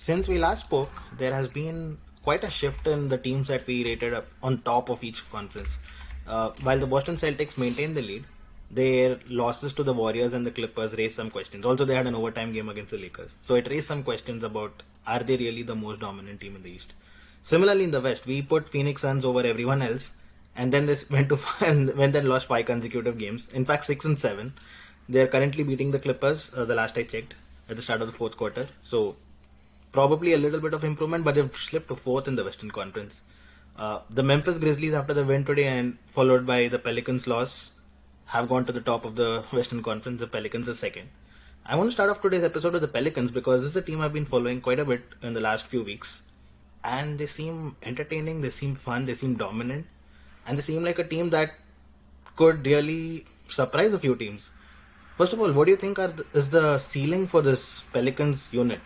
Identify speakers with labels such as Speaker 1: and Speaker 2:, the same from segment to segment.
Speaker 1: Since we last spoke, there has been quite a shift in the teams that we rated up on top of each conference. While the Boston Celtics maintained the lead, their losses to the Warriors and the Clippers raised some questions. Also, they had an overtime game against the Lakers. So it raised some questions about, are they really the most dominant team in the East? Similarly, in the West, we put Phoenix Suns over everyone else, and then they went to then lost 5 consecutive games. In fact, 6-7. They are currently beating the Clippers. The last I checked, at the start of the fourth quarter. So probably a little bit of improvement, but they've slipped to fourth in the Western Conference. The Memphis Grizzlies, after the win today and followed by the Pelicans loss, have gone to the top of the Western Conference. The Pelicans are second. I want to start off today's episode with the Pelicans because this is a team I've been following quite a bit in the last few weeks. And they seem entertaining, they seem fun, they seem dominant. And they seem like a team that could really surprise a few teams. First of all, what do you think is the ceiling for this Pelicans unit?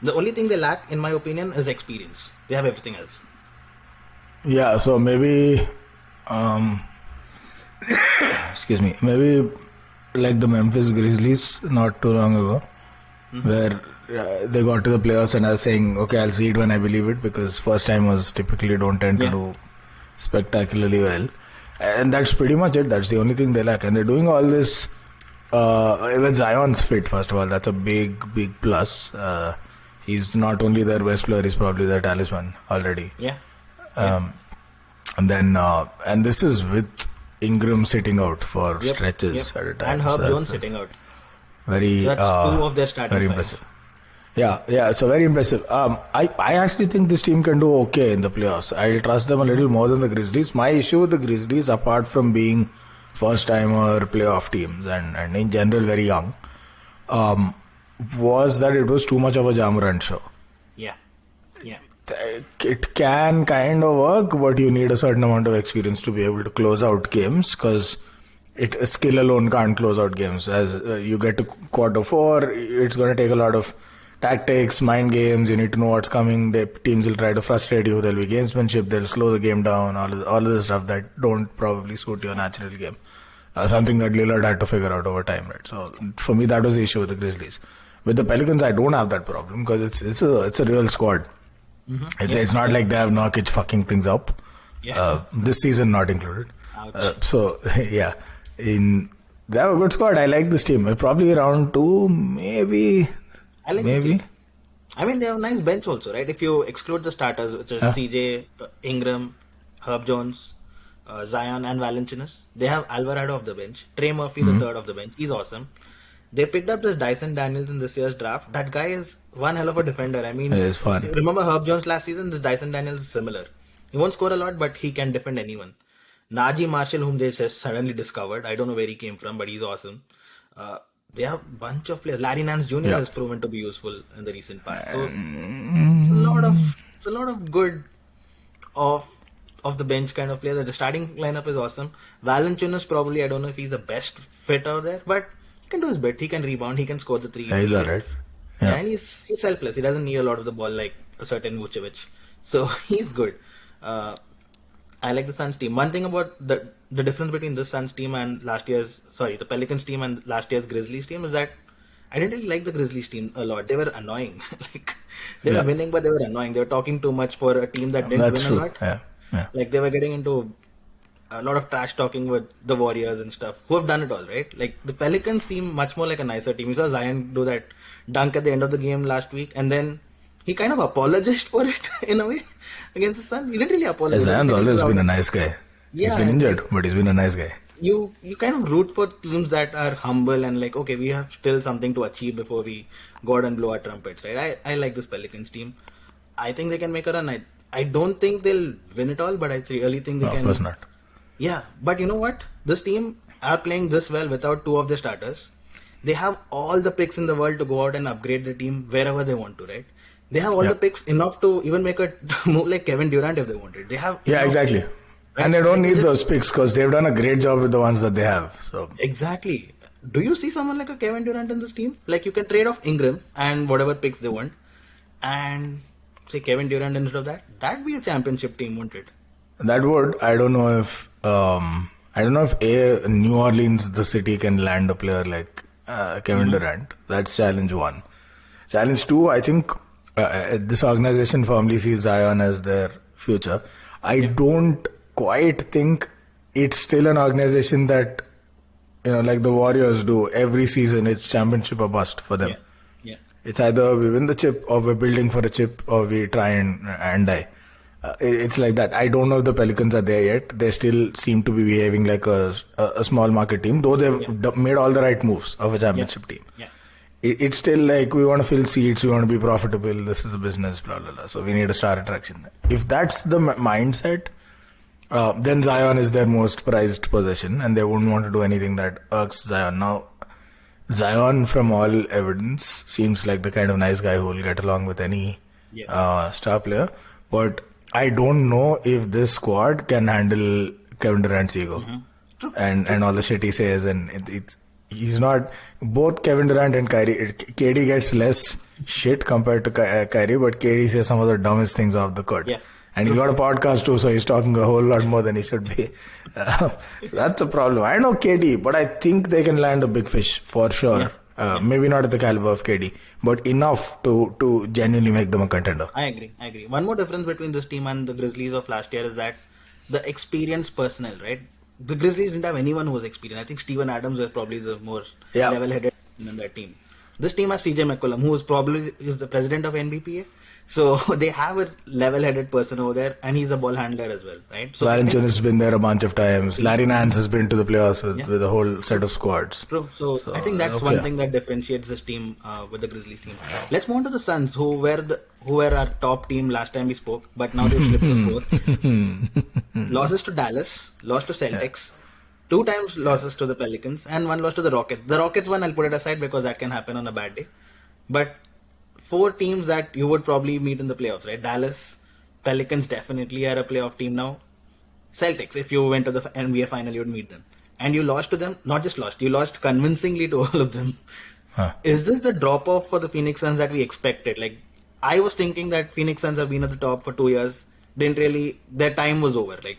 Speaker 1: The only thing they lack, in my opinion, is experience. They have everything else.
Speaker 2: Yeah, so maybe, maybe like the Memphis Grizzlies not too long ago, where they got to the playoffs and I was saying, okay, I'll see it when I believe it, because first timers typically don't tend to do spectacularly well. And that's pretty much it. That's the only thing they lack. And they're doing all this with Zion's fit, first of all. That's a big plus. He's not only their best player, he's probably their talisman already.
Speaker 1: Yeah.
Speaker 2: And then, and this is with Ingram sitting out for stretches at a time.
Speaker 1: And Herb Jones sitting out.
Speaker 2: Very,
Speaker 1: so that's two of their starting
Speaker 2: very
Speaker 1: five.
Speaker 2: Impressive. Yeah, so very impressive. I actually think this team can do okay in the playoffs. I'll trust them a little more than the Grizzlies. My issue with the Grizzlies, apart from being first-timer playoff teams and in general very young, was that it was too much of a jam run show.
Speaker 1: Yeah.
Speaker 2: It can kind of work, but you need a certain amount of experience to be able to close out games, because skill alone can't close out games. As you get to quarter 4, it's going to take a lot of tactics, mind games. You need to know what's coming. The teams will try to frustrate you. There'll be gamesmanship. They'll slow the game down. All of the stuff that don't probably suit your natural game. Something that Lillard had to figure out over time, right? So for me, that was the issue with the Grizzlies. With the Pelicans, I don't have that problem because it's a real squad. Mm-hmm. It's not like they have Nurkic fucking things up. This season not included. So yeah, they have a good squad. I like this team. Probably round 2, maybe.
Speaker 1: I like maybe. I mean, they have a nice bench also, right? If you exclude the starters, which is CJ, Ingram, Herb Jones, Zion, and Valanciunas, they have Alvarado off the bench. Trey Murphy, the third off the bench. He's awesome. They picked up this Dyson Daniels in this year's draft. That guy is one hell of a defender. I mean,
Speaker 2: it's fun.
Speaker 1: Remember Herb Jones last season? This Dyson Daniels is similar. He won't score a lot, but he can defend anyone. Najee Marshall, whom they just suddenly discovered. I don't know where he came from, but he's awesome. They have a bunch of players. Larry Nance Jr. has proven to be useful in the recent past. So it's a lot of good off the bench kind of players. The starting lineup is awesome. Valanciunas probably, I don't know if he's the best fit out there, but he can do his bit. He can rebound. He can score the 3.
Speaker 2: Yeah, he's alright.
Speaker 1: Yeah, and he's selfless. He doesn't need a lot of the ball like a certain Vucevic. So he's good. I like the Suns team. One thing about the difference between this Suns team and the Pelicans team and last year's Grizzlies team is that I didn't really like the Grizzlies team a lot. They were annoying. They were winning, but they were annoying. They were talking too much for a team that didn't win a lot.
Speaker 2: Yeah.
Speaker 1: Like they were getting into a lot of trash talking with the Warriors and stuff, who have done it all, right? Like the Pelicans seem much more like a nicer team. You saw Zion do that dunk at the end of the game last week, and then he kind of apologized for it in a way against the Suns. He didn't really apologize.
Speaker 2: Zion's always been a nice guy. He's been injured, but he's been a nice guy.
Speaker 1: You kind of root for teams that are humble and like, okay, we have still something to achieve before we go out and blow our trumpets, right? I like this Pelicans team. I think they can make a run. I don't think they'll win it all, but I really think they can.
Speaker 2: Of course not.
Speaker 1: Yeah, but you know what? This team are playing this well without 2 of their starters. They have all the picks in the world to go out and upgrade the team wherever they want to, right? They have all the picks enough to even make a move like Kevin Durant if they wanted. They have
Speaker 2: exactly. Right? And they don't need those picks because they've done a great job with the ones that they have. So
Speaker 1: exactly. Do you see someone like a Kevin Durant in this team? Like you can trade off Ingram and whatever picks they want, and say Kevin Durant instead of that. That'd be a championship team, wouldn't it?
Speaker 2: That would. I don't know if New Orleans, the city, can land a player like Kevin Durant. That's challenge 1. Challenge 2, I think this organization firmly sees Zion as their future. I don't quite think it's still an organization that, like the Warriors do every season, it's championship or bust for them.
Speaker 1: Yeah.
Speaker 2: It's either we win the chip or we're building for a chip or we try and die. It's like that. I don't know if the Pelicans are there yet. They still seem to be behaving like a small market team, though they've made all the right moves of a championship team.
Speaker 1: Yeah.
Speaker 2: It's still like we want to fill seats, we want to be profitable, this is a business, blah, blah, blah. So we need a star attraction. If that's the mindset, then Zion is their most prized possession and they wouldn't want to do anything that irks Zion. Now, Zion, from all evidence, seems like the kind of nice guy who will get along with any star player. But I don't know if this squad can handle Kevin Durant's ego and all the shit he says. And he's not. Both Kevin Durant and Kyrie. KD gets less shit compared to Kyrie, but KD says some of the dumbest things off the court.
Speaker 1: Yeah.
Speaker 2: And he's got a podcast too, so he's talking a whole lot more than he should be. So that's a problem. I know KD, but I think they can land a big fish for sure. Maybe not at the caliber of KD, but enough to genuinely make them a contender.
Speaker 1: I agree. One more difference between this team and the Grizzlies of last year is that the experienced personnel, right? The Grizzlies didn't have anyone who was experienced. I think Steven Adams was probably the more level-headed in that team. This team has CJ McCollum, who is probably the president of NBPA. So they have a level-headed person over there, and he's a ball handler as well, right? So
Speaker 2: Valanciunas has been there a bunch of times. Larry Nance has been to the playoffs with a whole set of squads.
Speaker 1: True. So I think that's one thing that differentiates this team with the Grizzlies team. Let's move on to the Suns, who were our top team last time we spoke, but now they've slipped to fourth. Losses to Dallas, lost to Celtics, 2 times losses to the Pelicans, and 1 loss to the Rockets. The Rockets one I'll put it aside because that can happen on a bad day. But 4 teams that you would probably meet in the playoffs, right? Dallas, Pelicans definitely are a playoff team now. Celtics, if you went to the NBA final, you would meet them. And you lost to them, not just lost, you lost convincingly to all of them. Is this the drop-off for the Phoenix Suns that we expected? Like, I was thinking that Phoenix Suns have been at the top for 2 years. Their time was over. Like,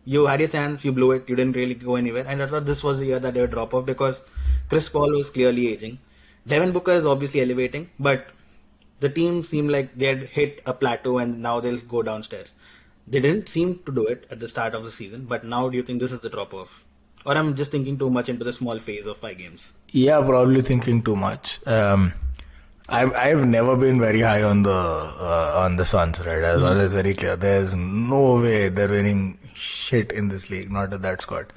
Speaker 1: you had your chance, you blew it, you didn't really go anywhere. And I thought this was the year that they would drop off because Chris Paul was clearly aging. Devin Booker is obviously elevating, but the team seemed like they had hit a plateau and now they'll go downstairs. They didn't seem to do it at the start of the season, but now do you think this is the drop-off? Or I'm just thinking too much into the small phase of 5 games?
Speaker 2: Yeah, probably thinking too much. I've never been very high on the Suns, right? As well as very clear. There's no way they're winning shit in this league, not at that squad.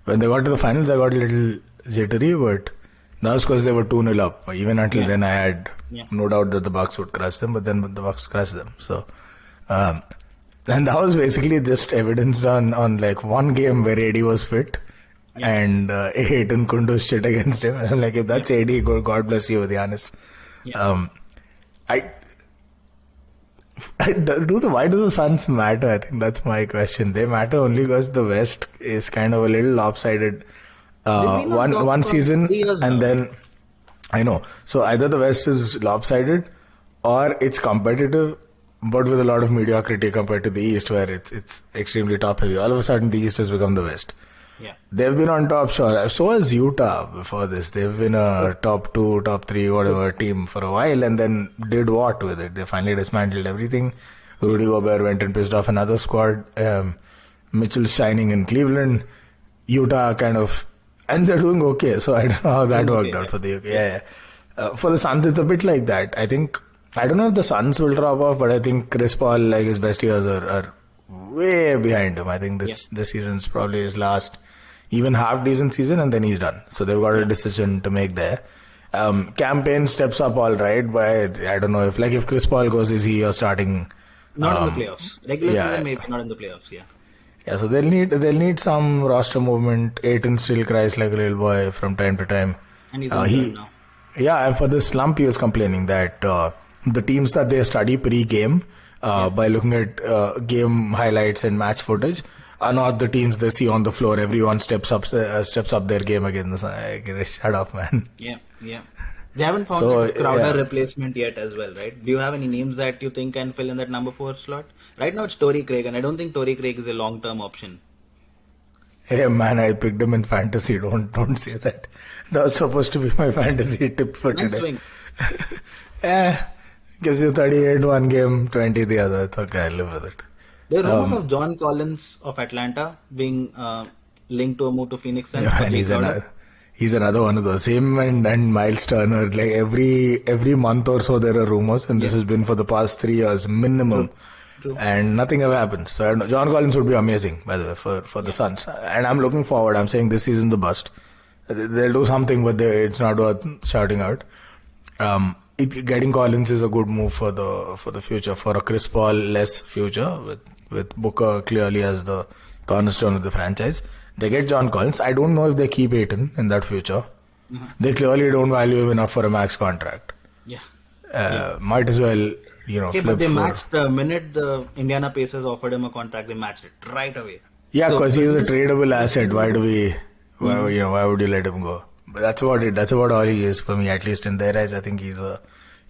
Speaker 2: When they got to the finals, I got a little jittery, but that was because they were 2-0 up. Even until then, I had no doubt that the Bucks would crush them, but then the Bucks crushed them. So, and that was basically just evidenced on like one game where AD was fit. And Ayton couldn't do shit against him. And I'm like, if that's AD, God bless you, Giannis. Why do the Suns matter? I think that's my question. They matter only because the West is kind of a little lopsided. One season and then I know. So either the West is lopsided or it's competitive, but with a lot of mediocrity compared to the East, where it's extremely top heavy. All of a sudden, the East has become the West.
Speaker 1: Yeah,
Speaker 2: they've been on top, sure. So has Utah before this. They've been a top 2, top 3, whatever team for a while, and then did what with it? They finally dismantled everything. Rudy Gobert went and pissed off another squad. Mitchell's shining in Cleveland. Utah kind of, and they're doing okay. So I don't know how that worked out for the UK. Yeah. For the Suns, it's a bit like that. I don't know if the Suns will drop off, but I think Chris Paul, like his best years are way behind him. I think this season's probably his last even half decent season, and then he's done. So they've got a decision to make there. Campaign steps up all right, but I don't know if Chris Paul goes, is he starting?
Speaker 1: Not in the playoffs. Regular season, maybe not in the playoffs.
Speaker 2: Yeah, so they'll need some roster movement. Ayton still cries like a little boy from time to time.
Speaker 1: And he's on now.
Speaker 2: Yeah, and for the slump, he was complaining that the teams that they study pre-game by looking at game highlights and match footage are not the teams they see on the floor. Everyone steps up their game again. Shut up, man.
Speaker 1: Yeah. They haven't found a Crowder replacement yet as well, right? Do you have any names that you think can fill in that number 4 slot? Right now it's Torrey Craig, and I don't think Torrey Craig is a long-term option.
Speaker 2: Hey man, I picked him in fantasy. Don't say that. That was supposed to be my fantasy tip for today.
Speaker 1: Swing.
Speaker 2: Gives you 38 one game, 20 the other. It's okay, I live with it.
Speaker 1: There are rumors of John Collins of Atlanta being linked to a move to Phoenix Suns.
Speaker 2: Yeah, and he's another one of those. Him and Miles Turner. Like every month or so there are rumors, and this has been for the past 3 years minimum.
Speaker 1: True.
Speaker 2: And nothing ever happened. So John Collins would be amazing, by the way, for the Suns. And I'm looking forward. I'm saying this season the bust. They'll do something, but it's not worth shouting out. Getting Collins is a good move for the future, for a Chris Paul less future with Booker clearly as the cornerstone of the franchise. They get John Collins. I don't know if they keep Ayton in that future. Mm-hmm. They clearly don't value him enough for a max contract.
Speaker 1: Yeah.
Speaker 2: Might as well,
Speaker 1: Okay, but they matched the minute the Indiana Pacers offered him a contract, they matched it right away.
Speaker 2: Yeah, because he's a tradable asset. Why would you let him go? But that's about it. That's about all he is for me, at least in their eyes. I think he's a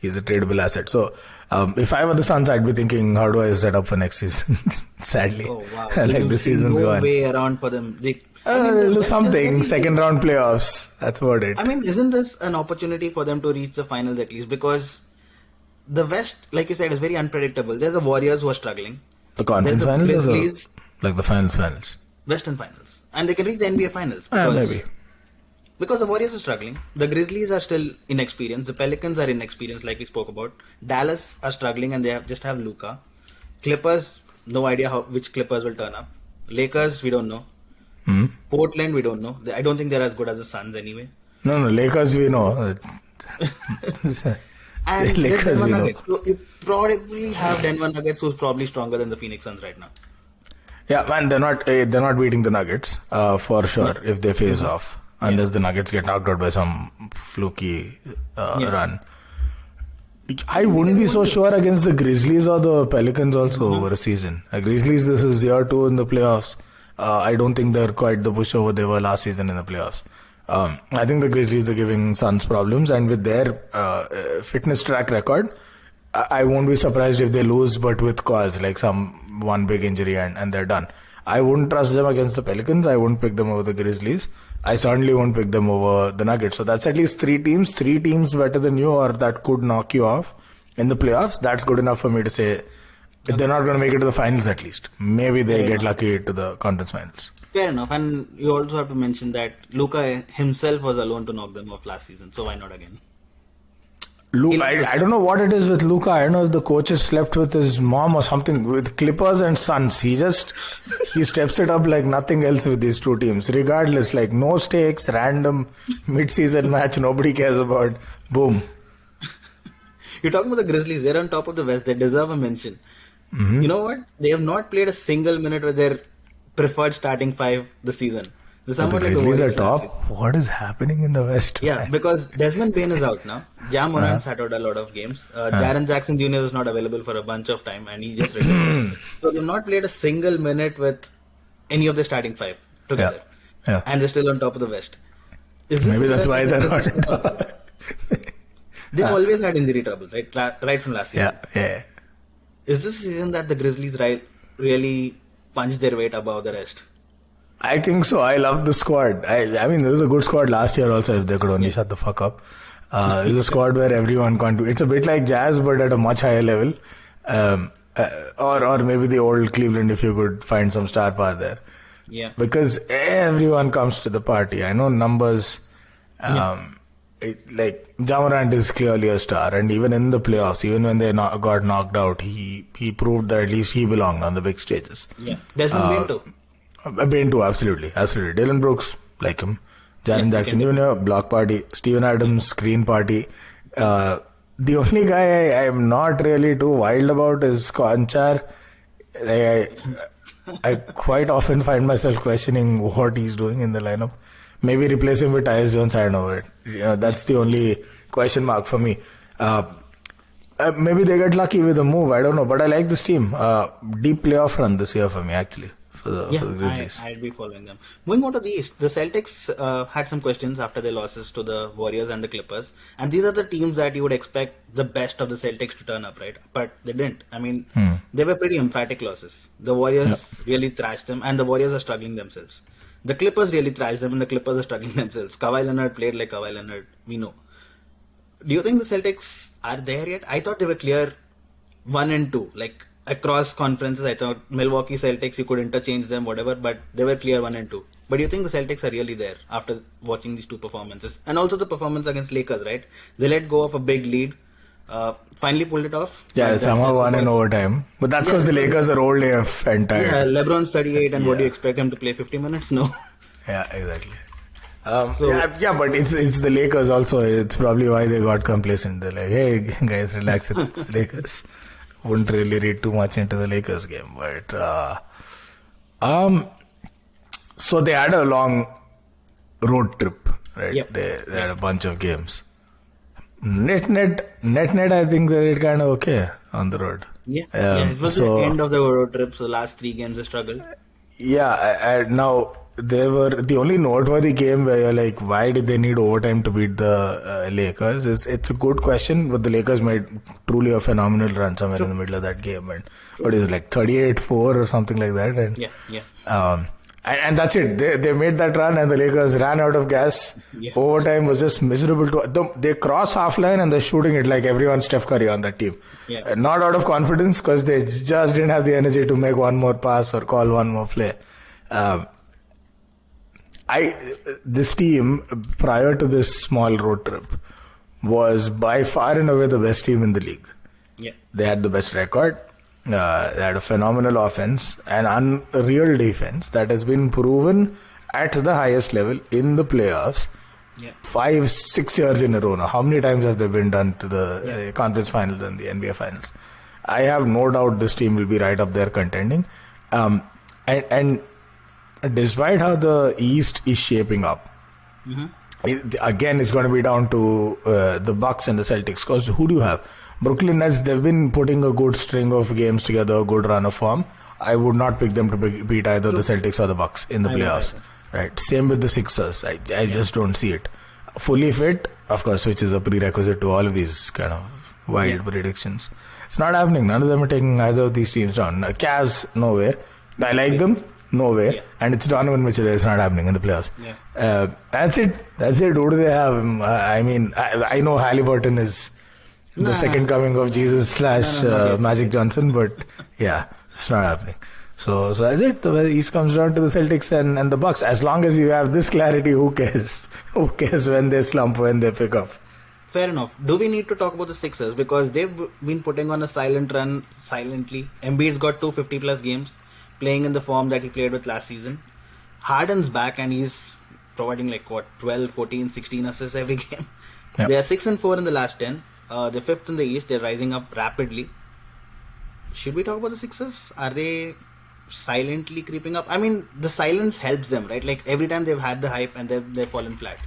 Speaker 2: tradable asset. So, if I were the Suns, I'd be thinking, how do I set up for next season? Sadly,
Speaker 1: oh wow! So
Speaker 2: like the season's gone.
Speaker 1: No way around for them.
Speaker 2: They'll do something. Second round playoffs. That's about it.
Speaker 1: I mean, isn't this an opportunity for them to reach the finals at least? Because the West, like you said, is very unpredictable. There's the Warriors who are struggling.
Speaker 2: The conference finals,
Speaker 1: Grizzlies,
Speaker 2: like the finals.
Speaker 1: Western finals, and they can reach the NBA finals.
Speaker 2: Maybe.
Speaker 1: Because the Warriors are struggling. The Grizzlies are still inexperienced. The Pelicans are inexperienced, like we spoke about. Dallas are struggling and they just have Luka. Clippers, no idea which Clippers will turn up. Lakers, we don't know. Portland, we don't know. I don't think they're as good as the Suns anyway.
Speaker 2: No, Lakers we know.
Speaker 1: And
Speaker 2: Lakers
Speaker 1: Denver
Speaker 2: we know.
Speaker 1: Nuggets. So you probably have Denver Nuggets, who's probably stronger than the Phoenix Suns right now.
Speaker 2: Yeah, man, they're not beating the Nuggets for sure if they face off. Unless the Nuggets get knocked out by some fluky run. I wouldn't be so sure against the Grizzlies or the Pelicans also over a season. Grizzlies, this is year 2 in the playoffs. I don't think they're quite the pushover they were last season in the playoffs. I think the Grizzlies are giving Suns problems, and with their fitness track record, I won't be surprised if they lose, but with cause, like one big injury and they're done. I wouldn't trust them against the Pelicans. I wouldn't pick them over the Grizzlies. I certainly won't pick them over the Nuggets. So that's at least 3 teams better than you, or that could knock you off in the playoffs. That's good enough for me to say they're not going to make it to the finals at least. Maybe they get lucky to the conference finals.
Speaker 1: Fair enough. And you also have to mention that Luka himself was alone to knock them off last season. So why not again?
Speaker 2: I don't know what it is with Luka. I don't know if the coach has slept with his mom or something. With Clippers and Suns, he steps it up like nothing else with these 2 teams. Regardless, like no stakes, random mid-season match nobody cares about. Boom.
Speaker 1: You're talking about the Grizzlies. They're on top of the West. They deserve a mention. Mm-hmm. You know what? They have not played a single minute with their preferred starting 5 this season.
Speaker 2: The Grizzlies are top. What is happening in the West?
Speaker 1: Yeah, because Desmond Bain is out now. Ja Morant sat out a lot of games. Jaren Jackson Jr. was not available for a bunch of time, and he just returned. So they've not played a single minute with any of the starting 5 together.
Speaker 2: Yeah.
Speaker 1: And they're still on top of the West.
Speaker 2: Maybe that's why they're not on top.
Speaker 1: They've always had injury troubles, right from last season.
Speaker 2: Yeah.
Speaker 1: Is this season that the Grizzlies really punched their weight above the rest?
Speaker 2: I think so. I love the squad. I mean, there was a good squad last year also, if they could only shut the fuck up. It was a squad where everyone contributed. It's a bit like Jazz, but at a much higher level. Or maybe the old Cleveland, if you could find some star power there.
Speaker 1: Yeah.
Speaker 2: Because everyone comes to the party. I know numbers. Ja Morant is clearly a star, and even in the playoffs, even when they got knocked out, he proved that at least he belonged on the big stages.
Speaker 1: Yeah. Desmond Bain too.
Speaker 2: Bain too, absolutely. Dylan Brooks, like him. Jaren Jackson Jr., block party. Steven Adams, screen party. The only guy I am not really too wild about is Konchar. I quite often find myself questioning what he's doing in the lineup. Maybe replace him with Tyus Jones, I don't know. That's the only question mark for me. Maybe they get lucky with a move, I don't know. But I like this team. Deep playoff run this year for me, actually. For the Grizzlies.
Speaker 1: I'd be following them. Moving on to the East, the Celtics had some questions after their losses to the Warriors and the Clippers. And these are the teams that you would expect the best of the Celtics to turn up, right? But they didn't. I mean, they were pretty emphatic losses. The Warriors really thrashed them, and the Warriors are struggling themselves. The Clippers really thrashed them, and the Clippers are struggling themselves. Kawhi Leonard played like Kawhi Leonard, we know. do you think the Celtics are there yet? I thought they were clear 1 and 2, like across conferences. I thought Milwaukee Celtics, you could interchange them, whatever, but they were clear 1 and 2. But do you think the Celtics are really there after watching these two performances? And also the performance against Lakers, right? They let go of a big lead, finally pulled it off.
Speaker 2: Yeah, somehow won in overtime. But that's because the Lakers are old AF and tired.
Speaker 1: Yeah, LeBron's 38, and what do you expect him to play 50 minutes? No.
Speaker 2: Yeah, exactly. But it's the Lakers also. It's probably why they got complacent. They're like, hey guys, relax, it's the Lakers. Wouldn't really read too much into the Lakers game. But so they had a long road trip, right?
Speaker 1: Yep.
Speaker 2: They had a bunch of games. Net, I think they did kind of okay on the road.
Speaker 1: Yeah, it was the end of the road trip, so the last 3 games they struggled.
Speaker 2: Yeah, now they were the only noteworthy game where you're like, why did they need overtime to beat the Lakers? It's a good question, but the Lakers made truly a phenomenal run somewhere in the middle of that game, and what is it, like 38-4 or something like that? And and that's it. They made that run, and the Lakers ran out of gas. Yeah. Overtime was just miserable. They cross half line and they're shooting it like everyone Steph Curry on that team. Yeah. Not out of confidence, because they just didn't have the energy to make one more pass or call one more play. This team, prior to this small road trip, was by far and away the best team in the league.
Speaker 1: Yeah.
Speaker 2: They had the best record. They had a phenomenal offense and unreal defense that has been proven at the highest level in the playoffs. Yeah. 5-6 years in a row now. How many times have they been done to the conference finals and the NBA finals? I have no doubt this team will be right up there contending. And despite how the East is shaping up, again, it's going to be down to the Bucks and the Celtics. Because who do you have? Brooklyn Nets, they've been putting a good string of games together, a good run of form. I would not pick them to beat either the Celtics or the Bucks in the playoffs. Right. Same with the Sixers. I just don't see it. Fully fit, of course, which is a prerequisite to all of these kind of wild predictions. It's not happening. None of them are taking either of these teams down. Cavs, no way. I like them. No way. Yeah. And it's Donovan Mitchell. It's not happening in the playoffs. Yeah. That's it. Who do they have? I know Halliburton is the second coming of Jesus / Magic Johnson, but yeah, it's not happening. So that's it. The East comes down to the Celtics and the Bucks. As long as you have this clarity, who cares? Who cares when they slump, when they pick up?
Speaker 1: Fair enough. Do we need to talk about the Sixers? Because they've been putting on a silent run silently. Embiid's got 250 plus games, playing in the form that he played with last season. Harden's back and he's providing 12, 14, 16 assists every game. Yep. They are 6-4 in the last 10. They're 5th in the East. They're rising up rapidly. Should we talk about the Sixers? Are they silently creeping up? I mean, the silence helps them, right? Like every time they've had the hype and they've fallen flat.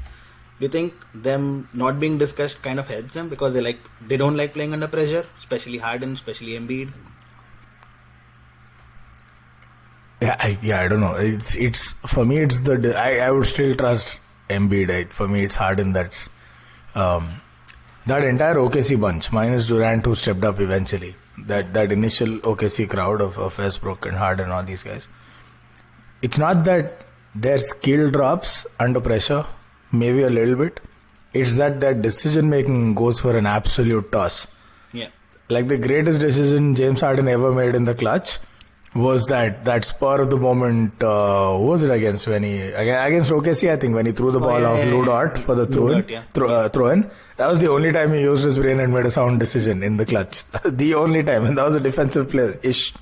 Speaker 1: Do you think them not being discussed kind of helps them because they don't like playing under pressure, especially Harden, especially Embiid?
Speaker 2: I don't know. It's for me. It's I would still trust Embiid. For me, it's Harden. That's that entire OKC bunch minus Durant, who stepped up eventually. That initial OKC crowd of Westbrook and Harden and all these guys. It's not that their skill drops under pressure, maybe a little bit. It's that their decision making goes for an absolute toss.
Speaker 1: Yeah.
Speaker 2: Like the greatest decision James Harden ever made in the clutch was that spur of the moment. Who was it against? Against OKC, I think, when he threw the ball off Lou Dort for the throw in. That was the only time he used his brain and made a sound decision in the clutch. The only time, and that was a defensive play ish.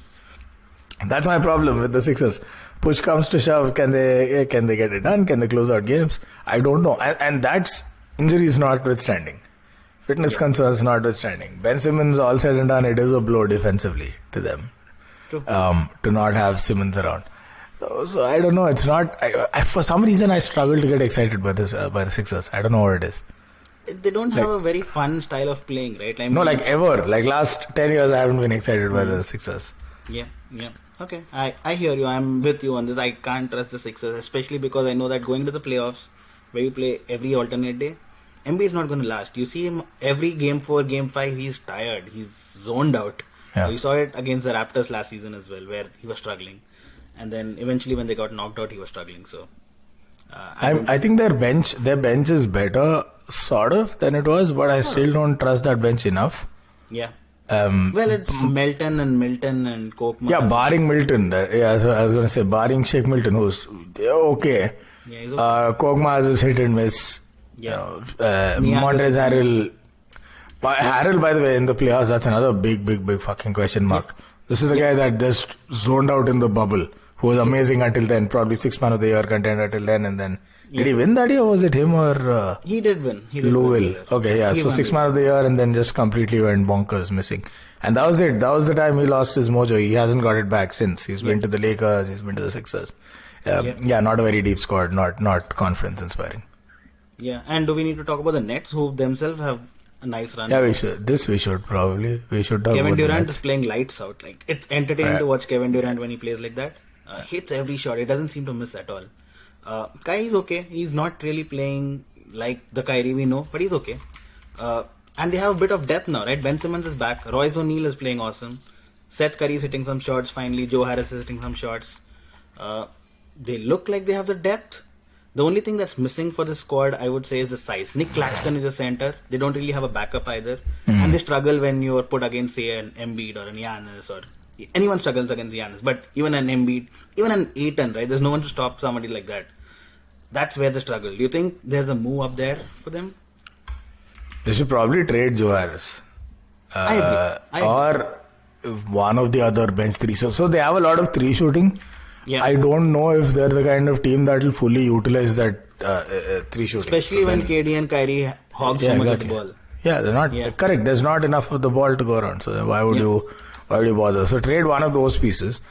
Speaker 2: That's my problem with the Sixers. Push comes to shove, can they get it done? Can they close out games? I don't know. And that's injuries notwithstanding, fitness concerns notwithstanding. Ben Simmons, all said and done, it is a blow defensively to them. To not have Simmons around. So I don't know. It's not. For some reason, I struggle to get excited by the Sixers. I don't know what it is.
Speaker 1: They don't have a very fun style of playing, right?
Speaker 2: Ever. Last 10 years, I haven't been excited by the Sixers.
Speaker 1: Yeah. Okay. I hear you. I'm with you on this. I can't trust the Sixers, especially because I know that going to the playoffs, where you play every alternate day, Embiid is not going to last. You see him every game 4, game 5, he's tired. He's zoned out. Yeah. We saw it against the Raptors last season as well, where he was struggling, and then eventually when they got knocked out, he was struggling. So,
Speaker 2: I think their bench is better sort of than it was, but I still don't trust that bench enough.
Speaker 1: Yeah. Well, it's Milton and Kochma.
Speaker 2: Yeah, barring Milton. So I was going to say, barring Sheikh Milton, who's okay.
Speaker 1: Yeah, he's okay.
Speaker 2: Kochma has his hit and miss.
Speaker 1: Yeah.
Speaker 2: Montrezl Harrell. Harrell, by the way, in the playoffs, that's another big fucking question mark. This is the guy that just zoned out in the bubble, who was amazing until then, probably 6th man of the year contender till then, and then did he win that year, or was it him or
Speaker 1: he did win.
Speaker 2: Louisville? Okay, yeah.
Speaker 1: He
Speaker 2: So
Speaker 1: won
Speaker 2: 6th man of the year, and then just completely went bonkers missing. And that was it. That was the time he lost his mojo. He hasn't got it back since. He's been to the Lakers. He's been to the Sixers. Yeah, not a very deep squad. Not conference inspiring.
Speaker 1: Yeah, and do we need to talk about the Nets, who themselves have a nice run?
Speaker 2: Yeah, we should. We should probably. We should talk
Speaker 1: Kevin
Speaker 2: about
Speaker 1: Durant
Speaker 2: the
Speaker 1: is playing lights out. Like, it's entertaining to watch Kevin Durant when he plays like that. Hits every shot. It doesn't seem to miss at all. Kyrie's okay. He's not really playing like the Kyrie we know, but he's okay. And they have a bit of depth now, right? Ben Simmons is back. Royce O'Neal is playing awesome. Seth Curry is hitting some shots finally. Joe Harris is hitting some shots. They look like they have the depth. The only thing that's missing for this squad, I would say, is the size. Nick Claxton is a center. They don't really have a backup either. And they struggle when you're put against, say, an Embiid or an Giannis, or anyone struggles against Giannis. But even an Embiid, even an Aiton, right? There's no one to stop somebody like that. That's where they struggle. Do you think there's a move up there for them?
Speaker 2: They should probably trade Joe Harris.
Speaker 1: I agree.
Speaker 2: Or one of the other bench three. So they have a lot of three shooting.
Speaker 1: Yeah.
Speaker 2: I don't know if they're the kind of team that will fully utilize that three shooting.
Speaker 1: Especially when KD and Kyrie hog so much of the ball.
Speaker 2: Yeah, they're not correct. There's not enough of the ball to go around. So why would you bother? So trade one of those pieces.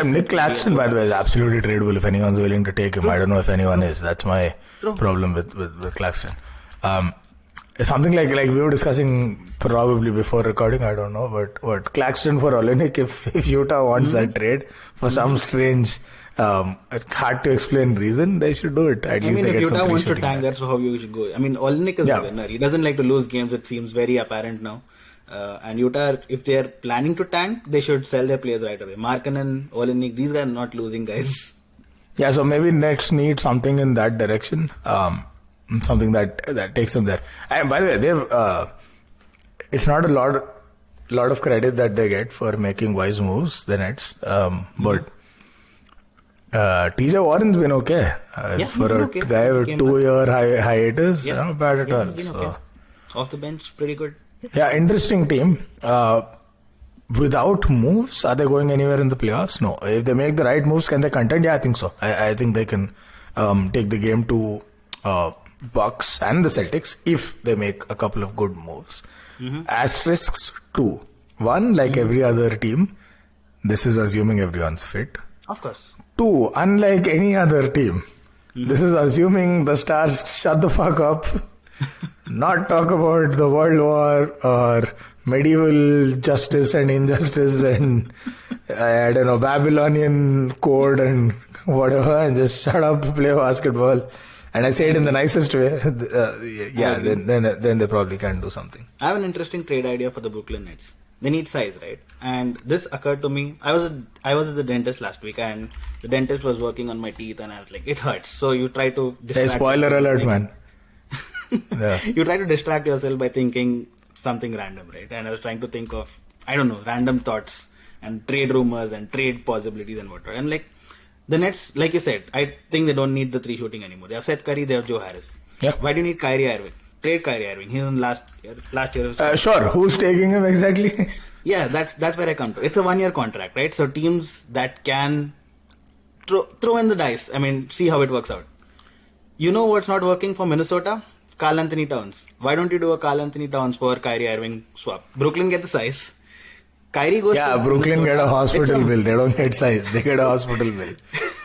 Speaker 2: Nick Claxton, by the way, is absolutely tradable if anyone's willing to take him.
Speaker 1: True.
Speaker 2: I don't know if anyone is. That's my problem with Claxton. Something like we were discussing probably before recording, I don't know, but what Claxton for Olenek, if Utah wants that trade for some strange, hard to explain reason, they should do it. At least they
Speaker 1: if
Speaker 2: get
Speaker 1: Utah
Speaker 2: some
Speaker 1: wants to
Speaker 2: shooting
Speaker 1: tank, that's how you should go. I mean, Olenek is a winner. He doesn't like to lose games. It seems very apparent now. And Utah, if they are planning to tank, they should sell their players right away. Markkanen, Olenek, these are not losing guys.
Speaker 2: Yeah, so maybe Nets need something in that direction. Something that takes them there. And by the way, they've it's not a lot of credit that they get for making wise moves, the Nets. But TJ Warren's been okay. For a guy with 2-year hiatus, not bad at all. So.
Speaker 1: Okay. Off the bench, pretty good.
Speaker 2: Yeah, interesting team. Without moves, are they going anywhere in the playoffs? No. If they make the right moves, can they contend? Yeah, I think so. I think they can take the game to Bucks and the Celtics if they make a couple of good moves. Asterisks 2. 1, like every other team, this is assuming everyone's fit.
Speaker 1: Of course.
Speaker 2: 2, unlike any other team, this is assuming the stars shut the fuck up, not talk about the world war or medieval justice and injustice and I don't know, Babylonian code and whatever, and just shut up, play basketball. And I say it in the nicest way. Then they probably can do something.
Speaker 1: I have an interesting trade idea for the Brooklyn Nets. They need size, right? And this occurred to me. I was at the dentist last week, and the dentist was working on my teeth, and I was like, it hurts. So you try to distract.
Speaker 2: Hey, spoiler alert, man.
Speaker 1: You try to distract yourself by thinking something random, right? And I was trying to think of, I don't know, random thoughts and trade rumors and trade possibilities and whatever. And like, the Nets, like you said, I think they don't need the 3 shooting anymore. They have Seth Curry, they have Joe Harris.
Speaker 2: Yeah.
Speaker 1: Why do you need Kyrie Irving? Trade Kyrie Irving. He's in last year.
Speaker 2: Sure. Who's taking him exactly?
Speaker 1: Yeah, that's where I come to. It's a 1-year contract, right? So teams that can throw in the dice. I mean, see how it works out. You know what's not working for Minnesota? Karl Anthony Towns. Why don't you do a Karl Anthony Towns for Kyrie Irving swap? Brooklyn get the size. Kyrie goes to
Speaker 2: Brooklyn
Speaker 1: Minnesota.
Speaker 2: Get a hospital bill. They don't get size. They get a hospital bill.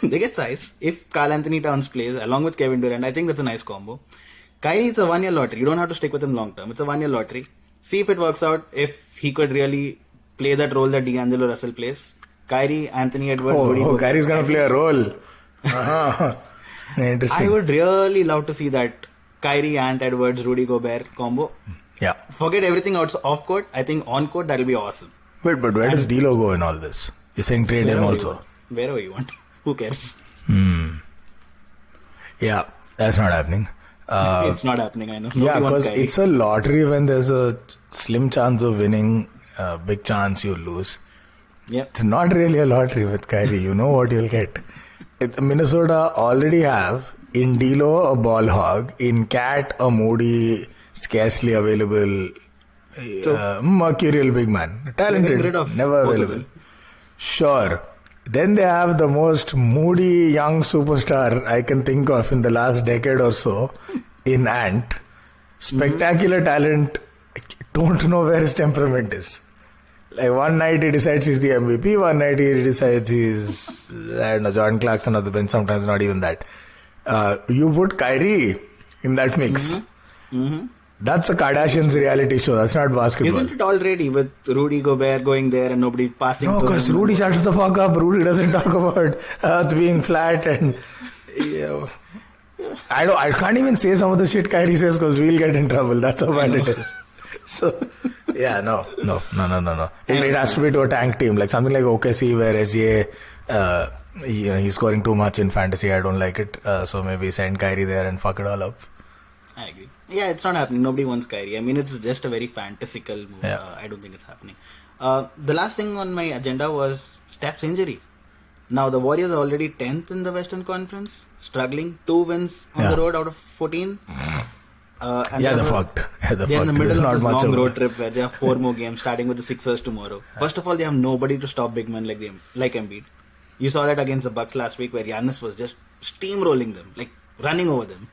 Speaker 1: They get size. If Karl Anthony Towns plays along with Kevin Durant, I think that's a nice combo. Kyrie, it's a 1-year lottery. You don't have to stick with him long term. It's a 1-year lottery. See if it works out. If he could really play that role that D'Angelo Russell plays. Kyrie, Anthony Edwards.
Speaker 2: Kyrie's going to play a role. Interesting.
Speaker 1: I would really love to see that Kyrie, Ant Edwards, Rudy Gobert combo.
Speaker 2: Yeah.
Speaker 1: Forget everything off court. I think on court that'll be awesome.
Speaker 2: Wait, but where does D'Lo go in all this? You're saying trade him also?
Speaker 1: Wherever you want. Who cares?
Speaker 2: Yeah, that's not happening.
Speaker 1: It's not happening, I know.
Speaker 2: Yeah,
Speaker 1: Nobody wants
Speaker 2: because
Speaker 1: Kyrie.
Speaker 2: it's a lottery when there's a slim chance of winning, big chance you lose.
Speaker 1: Yep.
Speaker 2: It's not really a lottery with Kyrie. You know what you'll get. Minnesota already have in D'Lo a ball hog, in Cat a moody, scarcely available, mercurial big man.
Speaker 1: Getting rid
Speaker 2: Talented,
Speaker 1: of
Speaker 2: never
Speaker 1: both of
Speaker 2: available.
Speaker 1: them.
Speaker 2: Sure. Then they have the most moody young superstar I can think of in the last decade or so in Ant. Spectacular talent. Don't know where his temperament is. Like one night he decides he's the MVP, one night he decides he's, I don't know, Jordan Clarkson on the bench, sometimes not even that. You put Kyrie in that mix. That's a Kardashians reality show. That's not basketball.
Speaker 1: Isn't it already with Rudy Gobert going there and nobody passing
Speaker 2: No,
Speaker 1: to
Speaker 2: because
Speaker 1: him?
Speaker 2: Rudy shuts the fuck up. Rudy doesn't talk about Earth being flat and... Yeah. I can't even say some of the shit Kyrie says because we'll get in trouble. That's how bad it is. So, yeah, no. It has to be to a tank team, like something like OKC where SGA, he's scoring too much in fantasy. I don't like it. So maybe send Kyrie there and fuck it all up.
Speaker 1: I agree. Yeah, it's not happening. Nobody wants Kyrie. I mean, it's just a very fantastical move.
Speaker 2: Yeah.
Speaker 1: I don't think it's happening. The last thing on my agenda was Steph's injury. Now, the Warriors are already 10th in the Western Conference, struggling. 2 wins on the road out of 14. And
Speaker 2: They're fucked.
Speaker 1: They're in the middle
Speaker 2: There's
Speaker 1: of
Speaker 2: not
Speaker 1: this
Speaker 2: much
Speaker 1: long
Speaker 2: of
Speaker 1: road trip where they have 4 more games, starting with the Sixers tomorrow. First of all, they have nobody to stop big men like Embiid. You saw that against the Bucks last week where Giannis was just steamrolling them, like running over them.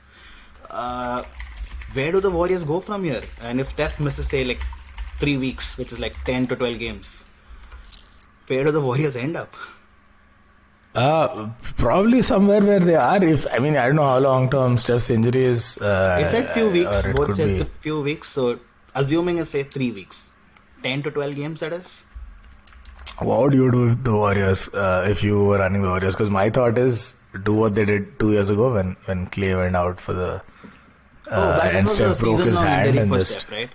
Speaker 1: Where do the Warriors go from here? And if Steph misses, say, like 3 weeks, which is like 10 to 12 games, where do the Warriors end up?
Speaker 2: Probably somewhere where they are. I don't know how long term Steph's injury is.
Speaker 1: It said few weeks.
Speaker 2: or it
Speaker 1: Both
Speaker 2: could
Speaker 1: said
Speaker 2: be-
Speaker 1: few weeks. So, assuming it's say 3 weeks, 10 to 12 games, that is.
Speaker 2: What would you do with the Warriors if you were running the Warriors? Because my thought is do what they did 2 years ago when Clay went out for the
Speaker 1: That
Speaker 2: and
Speaker 1: was
Speaker 2: Steph
Speaker 1: the
Speaker 2: broke his
Speaker 1: season-long
Speaker 2: hand
Speaker 1: injury
Speaker 2: and
Speaker 1: for
Speaker 2: just.
Speaker 1: Steph, right?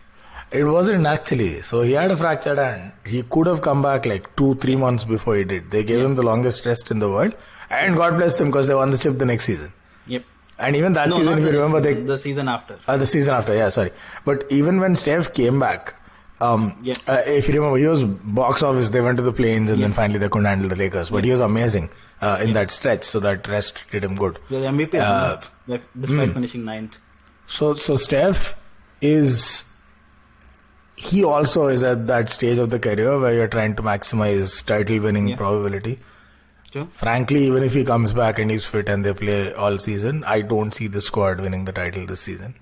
Speaker 2: It wasn't actually. So he had a fractured hand. He could have come back like 2-3 months before he did. They gave him the longest rest in the world, and God bless them because they won the chip the next season.
Speaker 1: Yep.
Speaker 2: And even that
Speaker 1: No,
Speaker 2: season,
Speaker 1: not
Speaker 2: if you
Speaker 1: the
Speaker 2: remember,
Speaker 1: next season, the season after.
Speaker 2: The season after, yeah, sorry. But even when Steph came back, if you remember, he was box office. They went to the plains and then finally they couldn't handle the Lakers. But he was amazing in that stretch, so that rest did him good.
Speaker 1: He was MVP despite finishing 9th.
Speaker 2: So Steph is... He also is at that stage of the career where you're trying to maximize title winning probability.
Speaker 1: True.
Speaker 2: Frankly, even if he comes back and he's fit and they play all season, I don't see the squad winning the title this season.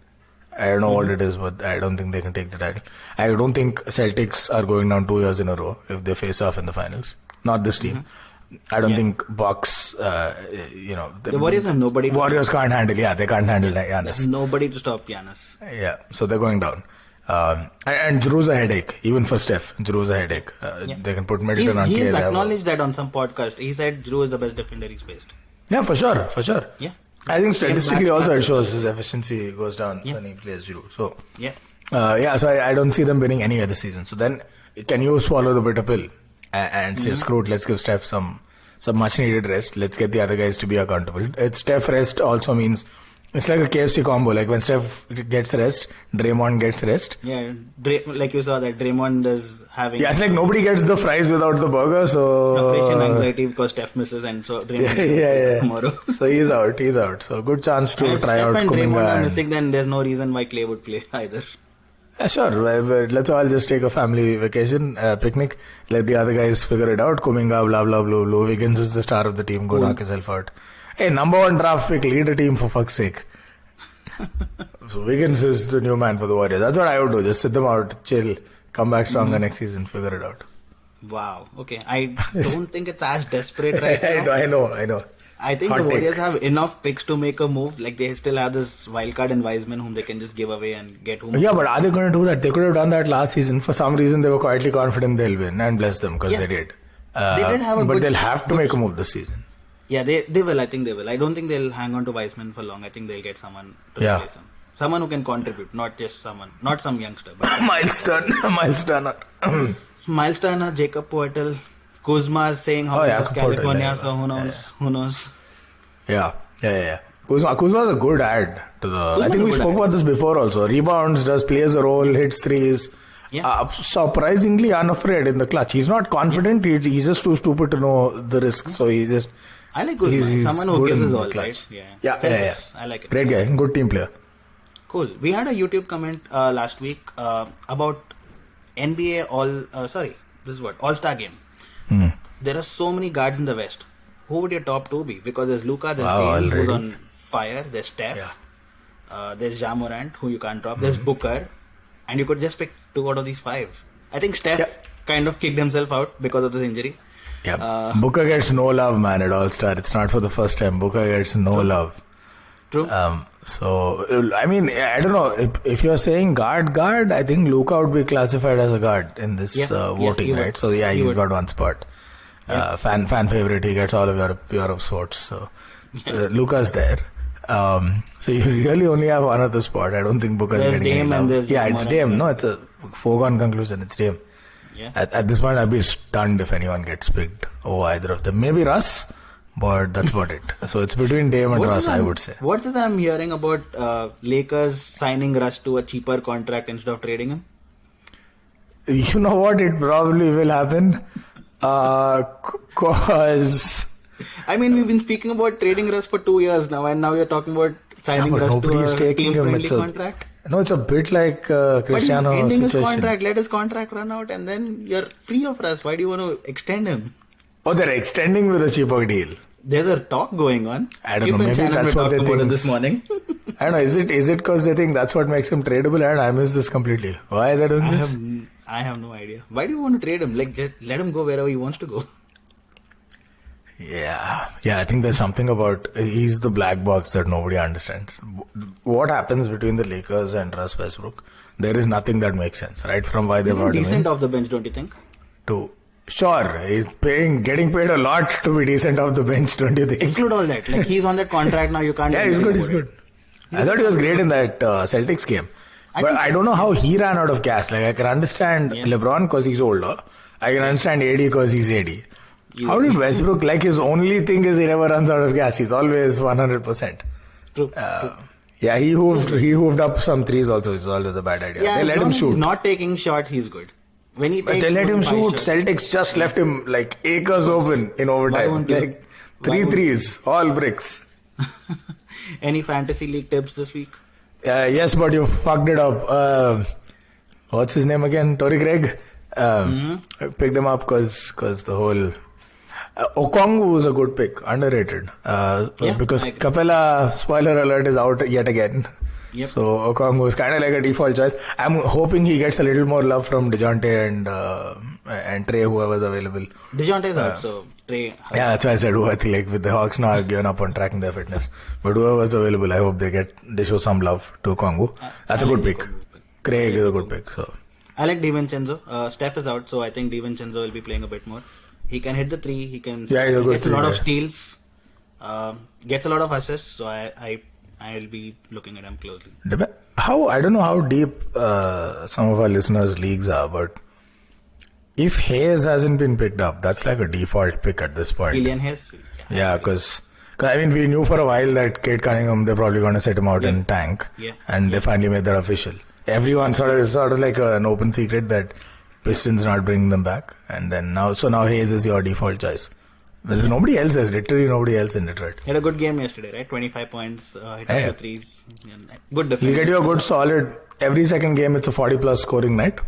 Speaker 2: I don't know what it is, but I don't think they can take the title. I don't think Celtics are going down 2 years in a row if they face off in the finals. Not this team. I don't think Bucks,
Speaker 1: The Warriors have nobody.
Speaker 2: Warriors can't handle, they can't handle Giannis.
Speaker 1: There's nobody to stop Giannis.
Speaker 2: Yeah, so they're going down. And Drew's a headache, even for Steph. Drew's a headache. They can put Middleton on Clay.
Speaker 1: He's acknowledged that on some podcast. He said Drew is the best defender he's faced.
Speaker 2: Yeah, for sure.
Speaker 1: Yeah.
Speaker 2: I think statistically also it shows his efficiency goes down when he plays Drew. So so I don't see them winning any other season. So then, can you swallow the bitter pill and say, screw it, let's give Steph some much needed rest. Let's get the other guys to be accountable. It's Steph rest also means it's like a KFC combo. Like when Steph gets rest, Draymond gets rest.
Speaker 1: Yeah, like you saw that Draymond is having.
Speaker 2: Yeah, it's like nobody gets the fries without the burger. So
Speaker 1: separation anxiety because Steph misses, and so Draymond tomorrow.
Speaker 2: So he's out. So good chance to try out
Speaker 1: Steph and Draymond
Speaker 2: Kuminga.
Speaker 1: are missing, then there's no reason why Clay would play either.
Speaker 2: Yeah, sure. Let's all just take a family vacation, picnic. Let the other guys figure it out. Kuminga, blah, blah, blah, blah. Wiggins is the star of the team. Go knock yourself out. Hey, number 1 draft pick, lead a team for fuck's sake. So Wiggins is the new man for the Warriors. That's what I would do. Just sit them out, chill, come back stronger next season, figure it out.
Speaker 1: Wow. Okay. I don't think it's as desperate right now.
Speaker 2: I know.
Speaker 1: I think the Warriors have enough picks to make a move. Like they still have this wildcard and Wiseman whom they can just give away and get whom.
Speaker 2: Yeah, but are they going to do that? They could have done that last season. For some reason, they were quietly confident they'll win, and bless them because they did.
Speaker 1: They did have a
Speaker 2: but
Speaker 1: good,
Speaker 2: they'll have to make a move this season.
Speaker 1: Yeah, they will. I think they will. I don't think they'll hang on to Wiseman for long. I think they'll get someone to replace him. Someone who can contribute, not just not some youngster. But
Speaker 2: Miles Turner.
Speaker 1: Miles Turner, Jacob Poeltl, Kuzma is saying how it was California, so who knows?
Speaker 2: Yeah. Kuzma is a good add to the. I think we spoke about this before also. Rebounds, plays a role, hits threes.
Speaker 1: Yeah.
Speaker 2: Surprisingly unafraid in the clutch. He's not confident. He's just too stupid to know the risks. So he just.
Speaker 1: I like Kuzma. Someone who gives his all,
Speaker 2: clutch.
Speaker 1: right?
Speaker 2: Yeah.
Speaker 1: I like it.
Speaker 2: Great guy. Good team player.
Speaker 1: Cool. We had a YouTube comment last week about NBA All-Star game. There are so many guards in the West. Who would your top two be? Because there's Luka, there's Dame, who's on fire, there's Steph, there's Ja Morant, who you can't drop, there's Booker, and you could just pick 2 out of these 5. I think Steph kind of kicked himself out because of this injury.
Speaker 2: Yeah. Booker gets no love, man, at All-Star. It's not for the first time. Booker gets no love.
Speaker 1: True.
Speaker 2: So, I mean, I don't know. If you're saying guard, I think Luka would be classified as a guard in this voting, right? So, he's got one spot. Fan favorite. He gets all of Europe's votes. So, Luka's there. So, you really only have one other spot. I don't think Booker's getting any love. It's Dame. No, it's a foregone conclusion. It's Dame.
Speaker 1: Yeah.
Speaker 2: At this point, I'd be stunned if anyone gets picked over either of them. Maybe Russ. But that's about it. So it's between Dame and Russ, I would say.
Speaker 1: What is I'm hearing about Lakers signing Russ to a cheaper contract instead of trading him?
Speaker 2: You know what? It probably will happen. Cause
Speaker 1: I mean, we've been speaking about trading Russ for 2 years now, and now you're talking about signing Russ to a team-friendly contract.
Speaker 2: No, it's a bit like Cristiano.
Speaker 1: But he's ending
Speaker 2: situation.
Speaker 1: his contract. Let his contract run out, and then you're free of Russ. Why do you want to extend him?
Speaker 2: Oh, they're extending with a cheaper deal.
Speaker 1: There's a talk going on.
Speaker 2: I don't know. Maybe that's what they think.
Speaker 1: This morning.
Speaker 2: I don't know. Is it because they think that's what makes him tradable? And I missed this completely. Why are they doing this?
Speaker 1: I have no idea. Why do you want to trade him? Like, just let him go wherever he wants to go.
Speaker 2: Yeah. I think there's something about he's the black box that nobody understands. What happens between the Lakers and Russ Westbrook? There is nothing that makes sense, right? From why they brought him in.
Speaker 1: Decent off the bench, don't you think?
Speaker 2: Sure, he's getting paid a lot to be decent off the bench, don't you think?
Speaker 1: Exclude all that. Like, he's on that contract now, you can't...
Speaker 2: Yeah, he's good. I thought he was great in that Celtics game. But I don't know how he ran out of gas. Like, I can understand LeBron because he's older. I can understand AD because he's AD. How did Westbrook, like, his only thing is he never runs out of gas. He's always 100%.
Speaker 1: True.
Speaker 2: Yeah, he hooved up some threes also. It's always a bad idea. They let him shoot.
Speaker 1: He's not taking shots, he's good. When he
Speaker 2: but they let him shoot. Celtics just left him like acres open in overtime. Like 3 threes, all bricks.
Speaker 1: Any fantasy league tips this week?
Speaker 2: Yes, but you fucked it up. What's his name again? Torrey Craig. I picked him up because the whole Okongwu was a good pick, underrated. Because Capella, spoiler alert, is out yet again.
Speaker 1: Yep.
Speaker 2: So Okongwu is kind of like a default choice. I'm hoping he gets a little more love from DeJounte and Trey, whoever's available.
Speaker 1: DeJounte's out, so Trey.
Speaker 2: Yeah, that's why I said I think like with the Hawks now I've given up on tracking their fitness. But whoever's available, I hope they show some love to Okongwu. That's a good pick. Craig is a good pick. So
Speaker 1: I like DiVincenzo. Steph is out, so I think DiVincenzo will be playing a bit more. He can hit the 3. He can gets a lot of steals. Gets a lot of assists. So I'll be looking at him closely.
Speaker 2: I don't know how deep some of our listeners' leagues are, but if Hayes hasn't been picked up, that's like a default pick at this point.
Speaker 1: Killian Hayes?
Speaker 2: Yeah, because I mean, we knew for a while that Cade Cunningham, they're probably going to set him out in tank.
Speaker 1: Yeah.
Speaker 2: And they finally made that official. Everyone sort of like an open secret that Pistons not bringing them back. And then now Hayes is your default choice. There's nobody else. There's literally nobody else in Detroit.
Speaker 1: He had a good game yesterday, right? 25 points, hit a few threes. Good defense.
Speaker 2: He'll get you a good solid, every second game it's a 40 plus scoring night.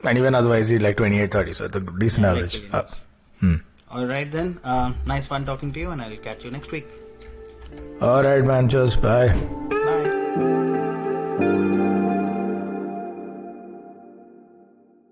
Speaker 2: And even otherwise he's like 28-30, so it's a decent average.
Speaker 1: Alright then, nice fun talking to you and I'll catch you next week.
Speaker 2: Alright man, cheers, bye.